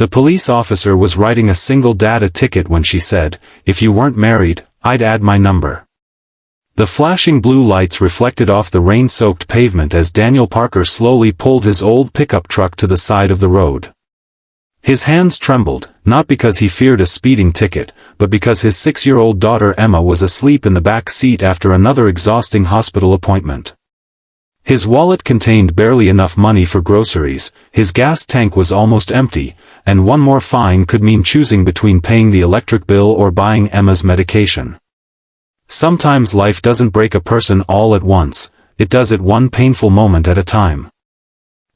The police officer was writing a single data ticket when she said, "If you weren't married, I'd add my number." The flashing blue lights reflected off the rain-soaked pavement as Daniel Parker slowly pulled his old pickup truck to the side of the road. His hands trembled, not because he feared a speeding ticket, but because his 6-year-old daughter Emma was asleep in the back seat after another exhausting hospital appointment. His wallet contained barely enough money for groceries, his gas tank was almost empty, and one more fine could mean choosing between paying the electric bill or buying Emma's medication. Sometimes life doesn't break a person all at once, it does it one painful moment at a time.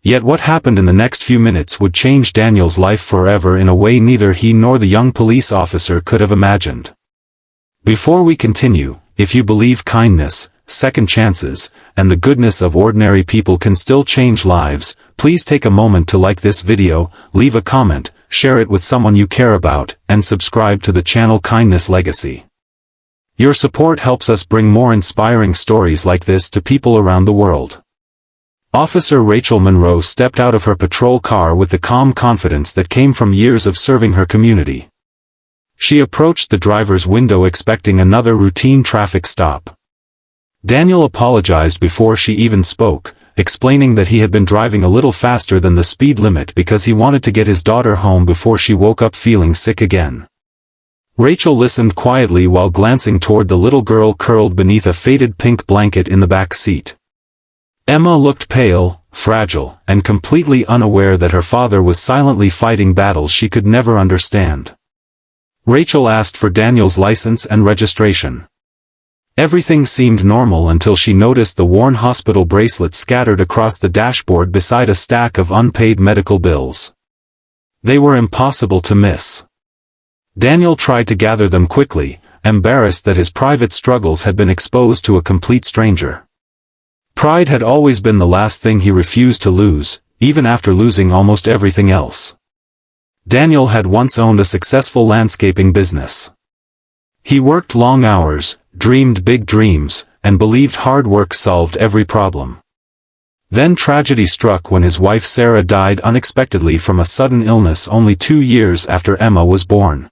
Yet what happened in the next few minutes would change Daniel's life forever in a way neither he nor the young police officer could have imagined. Before we continue, if you believe kindness, second chances, and the goodness of ordinary people can still change lives, please take a moment to like this video, leave a comment, share it with someone you care about, and subscribe to the channel Kindness Legacy. Your support helps us bring more inspiring stories like this to people around the world. Officer Rachel Monroe stepped out of her patrol car with the calm confidence that came from years of serving her community. She approached the driver's window expecting another routine traffic stop. Daniel apologized before she even spoke, explaining that he had been driving a little faster than the speed limit because he wanted to get his daughter home before she woke up feeling sick again. Rachel listened quietly while glancing toward the little girl curled beneath a faded pink blanket in the back seat. Emma looked pale, fragile, and completely unaware that her father was silently fighting battles she could never understand. Rachel asked for Daniel's license and registration. Everything seemed normal until she noticed the worn hospital bracelet scattered across the dashboard beside a stack of unpaid medical bills. They were impossible to miss. Daniel tried to gather them quickly, embarrassed that his private struggles had been exposed to a complete stranger. Pride had always been the last thing he refused to lose, even after losing almost everything else. Daniel had once owned a successful landscaping business. He worked long hours, dreamed big dreams, and believed hard work solved every problem. Then tragedy struck when his wife Sarah died unexpectedly from a sudden illness only 2 years after Emma was born.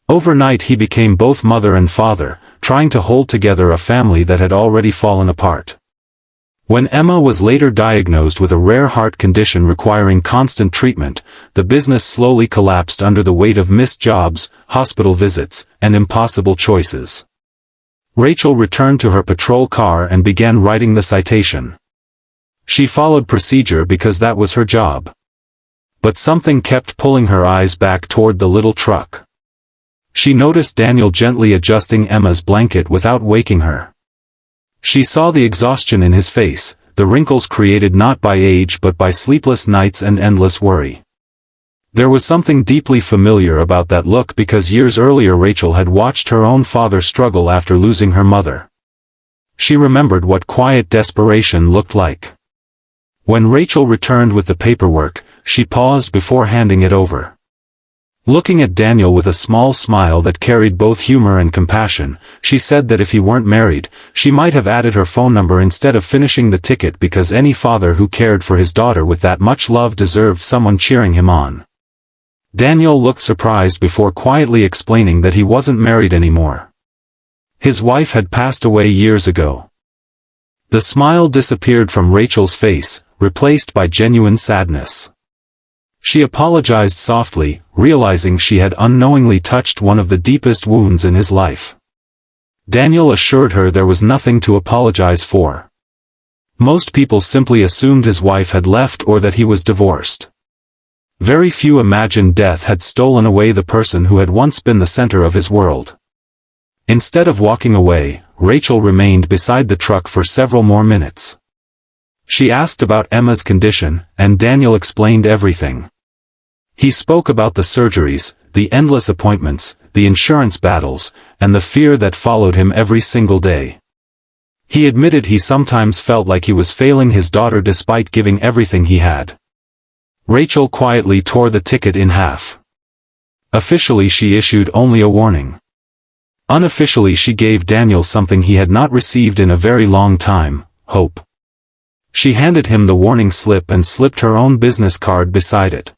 Overnight he became both mother and father, trying to hold together a family that had already fallen apart. When Emma was later diagnosed with a rare heart condition requiring constant treatment, the business slowly collapsed under the weight of missed jobs, hospital visits, and impossible choices. Rachel returned to her patrol car and began writing the citation. She followed procedure because that was her job. But something kept pulling her eyes back toward the little truck. She noticed Daniel gently adjusting Emma's blanket without waking her. She saw the exhaustion in his face, the wrinkles created not by age but by sleepless nights and endless worry. There was something deeply familiar about that look because years earlier Rachel had watched her own father struggle after losing her mother. She remembered what quiet desperation looked like. When Rachel returned with the paperwork, she paused before handing it over. Looking at Daniel with a small smile that carried both humor and compassion, she said that if he weren't married, she might have added her phone number instead of finishing the ticket because any father who cared for his daughter with that much love deserved someone cheering him on. Daniel looked surprised before quietly explaining that he wasn't married anymore. His wife had passed away years ago. The smile disappeared from Rachel's face, replaced by genuine sadness. She apologized softly, realizing she had unknowingly touched one of the deepest wounds in his life. Daniel assured her there was nothing to apologize for. Most people simply assumed his wife had left or that he was divorced. Very few imagined death had stolen away the person who had once been the center of his world. Instead of walking away, Rachel remained beside the truck for several more minutes. She asked about Emma's condition, and Daniel explained everything. He spoke about the surgeries, the endless appointments, the insurance battles, and the fear that followed him every single day. He admitted he sometimes felt like he was failing his daughter despite giving everything he had. Rachel quietly tore the ticket in half. Officially she issued only a warning. Unofficially she gave Daniel something he had not received in a very long time, hope. She handed him the warning slip and slipped her own business card beside it.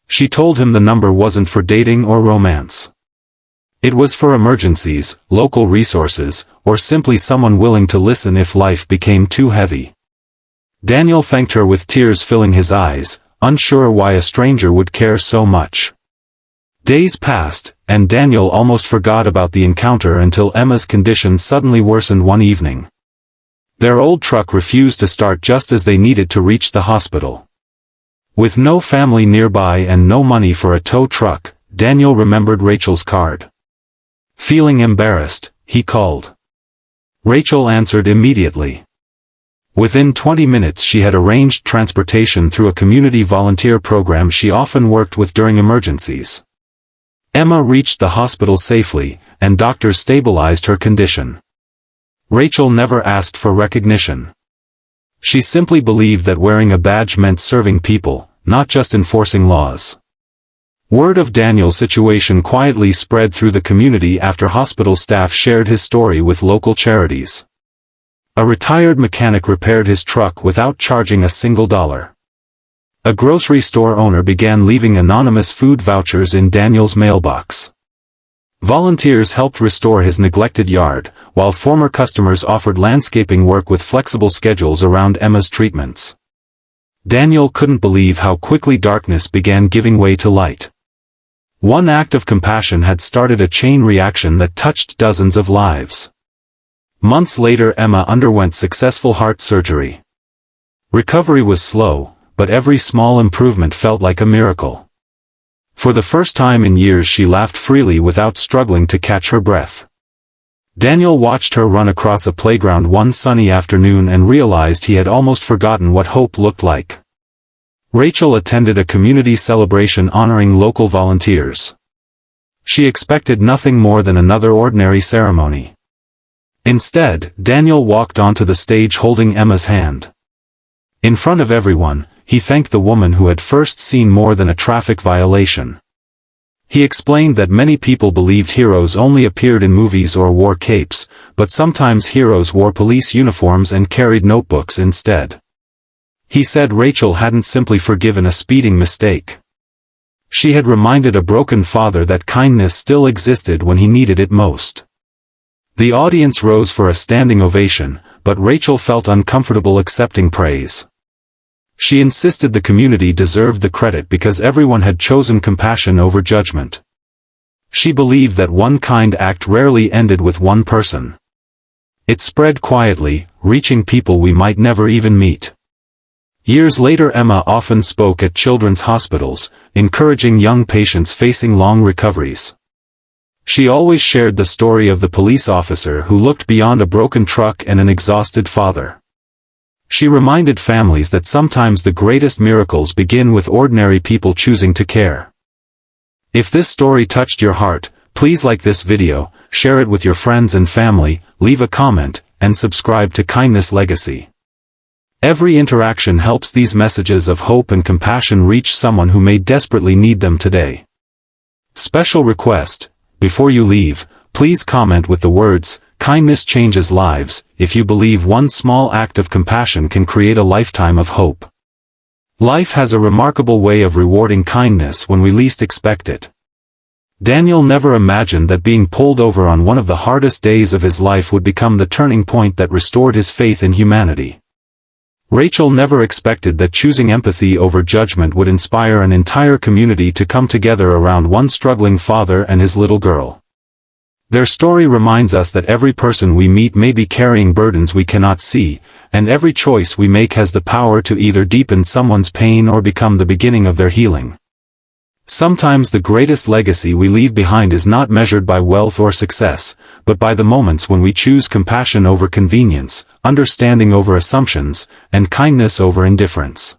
She told him the number wasn't for dating or romance. It was for emergencies, local resources, or simply someone willing to listen if life became too heavy. Daniel thanked her with tears filling his eyes, unsure why a stranger would care so much. Days passed, and Daniel almost forgot about the encounter until Emma's condition suddenly worsened one evening. Their old truck refused to start just as they needed to reach the hospital. With no family nearby and no money for a tow truck, Daniel remembered Rachel's card. Feeling embarrassed, he called. Rachel answered immediately. Within 20 minutes she had arranged transportation through a community volunteer program she often worked with during emergencies. Emma reached the hospital safely, and doctors stabilized her condition. Rachel never asked for recognition. She simply believed that wearing a badge meant serving people, not just enforcing laws. Word of Daniel's situation quietly spread through the community after hospital staff shared his story with local charities. A retired mechanic repaired his truck without charging a single dollar. A grocery store owner began leaving anonymous food vouchers in Daniel's mailbox. Volunteers helped restore his neglected yard, while former customers offered landscaping work with flexible schedules around Emma's treatments. Daniel couldn't believe how quickly darkness began giving way to light. One act of compassion had started a chain reaction that touched dozens of lives. Months later Emma underwent successful heart surgery. Recovery was slow, but every small improvement felt like a miracle. For the first time in years she laughed freely without struggling to catch her breath. Daniel watched her run across a playground one sunny afternoon and realized he had almost forgotten what hope looked like. Rachel attended a community celebration honoring local volunteers. She expected nothing more than another ordinary ceremony. Instead, Daniel walked onto the stage holding Emma's hand. In front of everyone, he thanked the woman who had first seen more than a traffic violation. He explained that many people believed heroes only appeared in movies or wore capes, but sometimes heroes wore police uniforms and carried notebooks instead. He said Rachel hadn't simply forgiven a speeding mistake. She had reminded a broken father that kindness still existed when he needed it most. The audience rose for a standing ovation, but Rachel felt uncomfortable accepting praise. She insisted the community deserved the credit because everyone had chosen compassion over judgment. She believed that one kind act rarely ended with one person. It spread quietly, reaching people we might never even meet. Years later Emma often spoke at children's hospitals, encouraging young patients facing long recoveries. She always shared the story of the police officer who looked beyond a broken truck and an exhausted father. She reminded families that sometimes the greatest miracles begin with ordinary people choosing to care. If this story touched your heart, please like this video, share it with your friends and family, leave a comment, and subscribe to Kindness Legacy. Every interaction helps these messages of hope and compassion reach someone who may desperately need them today. Special request: before you leave, please comment with the words, "Kindness changes lives," if you believe one small act of compassion can create a lifetime of hope. Life has a remarkable way of rewarding kindness when we least expect it. Daniel never imagined that being pulled over on one of the hardest days of his life would become the turning point that restored his faith in humanity. Rachel never expected that choosing empathy over judgment would inspire an entire community to come together around one struggling father and his little girl. Their story reminds us that every person we meet may be carrying burdens we cannot see, and every choice we make has the power to either deepen someone's pain or become the beginning of their healing. Sometimes the greatest legacy we leave behind is not measured by wealth or success, but by the moments when we choose compassion over convenience, understanding over assumptions, and kindness over indifference.